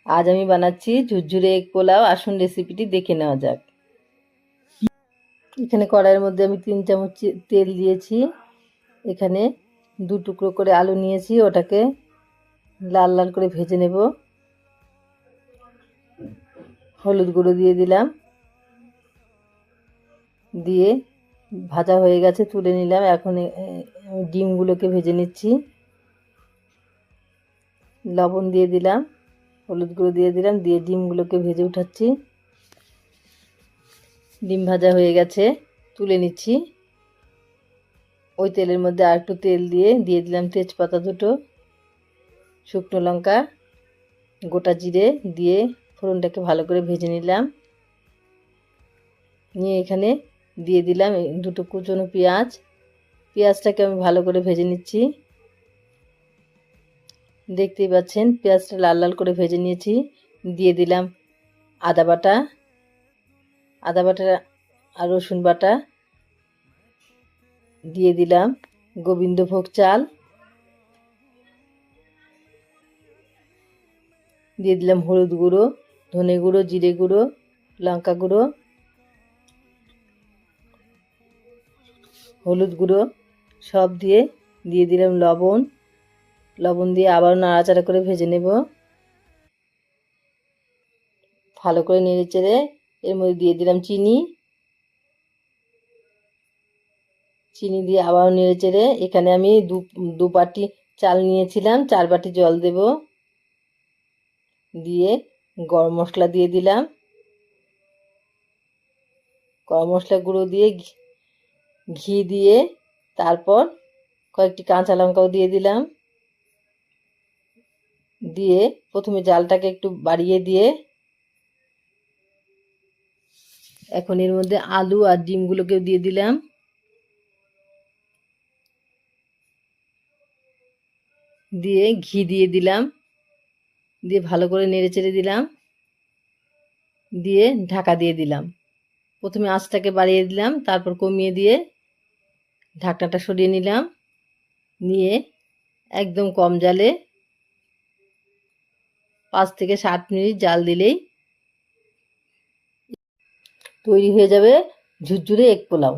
আজ আমি বানাচ্ছি ঝুরঝুরে এগ পোলাও। আসুন রেসিপিটি দেখে নেওয়া যাক। এখানে কড়াইয়ের মধ্যে আমি 3 চামচ তেল দিয়েছি। এখানে 2 টুকরো করে আলু নিয়েছি, ওটাকে লাল লাল করে ভেজে নেব। হলুদ গুঁড়ো দিয়ে দিলাম, দিয়ে ভাজা হয়ে গেছে, তুলে নিলাম। এখন ডিমগুলোকে ভেজে নিচ্ছি। লবণ দিয়ে দিলাম, হলুদ গুঁড়ো দিয়ে দিলাম, দিয়ে ডিমগুলোকে ভেজে উঠাচ্ছি। ডিম ভাজা হয়ে গেছে, তুলে নিচ্ছি। ওই তেলের মধ্যে আর একটু তেল দিয়ে দিলাম তেজপাতা দুটো, শুকনো লঙ্কা, গোটা জিরে দিয়ে ফোড়নটাকে ভালো করে ভেজে নিলাম। নিয়ে এখানে দিয়ে দিলাম দুটো কুচনো পেঁয়াজ। পেঁয়াজটাকে আমি ভালো করে ভেজে নিচ্ছি। দেখতেই পাচ্ছেন পেঁয়াজটা লাল লাল করে ভেজে নিয়েছি। দিয়ে দিলাম আদা বাটা আর রসুন বাটা। দিয়ে দিলাম গোবিন্দভোগ চাল, দিয়ে দিলাম হলুদ গুঁড়ো, ধনে গুঁড়ো, জিরে গুঁড়ো, লঙ্কা গুঁড়ো, হলুদ গুঁড়ো সব দিয়ে দিলাম লবণ দিয়ে আবার নাড়াচাড়া করে ভেজে নেব। ভালো করে নেড়ে চেড়ে এর মধ্যে দিয়ে দিলাম চিনি দিয়ে আবার নেড়ে চেড়ে এখানে আমি দু বাটি চাল নিয়েছিলাম, 4 বাটি জল দেব। দিয়ে গরম মশলা দিয়ে দিলাম, গরম মশলা গুঁড়ো দিয়ে ঘি দিয়ে তারপর কয়েকটি কাঁচা লঙ্কাও দিয়ে দিলাম। দিয়ে প্রথমে জালটাকে একটু বাড়িয়ে দিয়ে এখন এর মধ্যে আলু আর ডিমগুলোকেও দিয়ে দিলাম। দিয়ে ঘি দিয়ে দিলাম, দিয়ে ভালো করে নেড়ে চেড়ে দিলাম, দিয়ে ঢাকা দিয়ে দিলাম। প্রথমে আঁচটাকে বাড়িয়ে দিলাম, তারপর কমিয়ে দিয়ে ঢাকনাটা সরিয়ে নিলাম। নিয়ে একদম কম জালে 5 থেকে 7 মিনিট জাল দিলেই তৈরি হয়ে যাবে ঝুরঝুরে এগ পোলাও।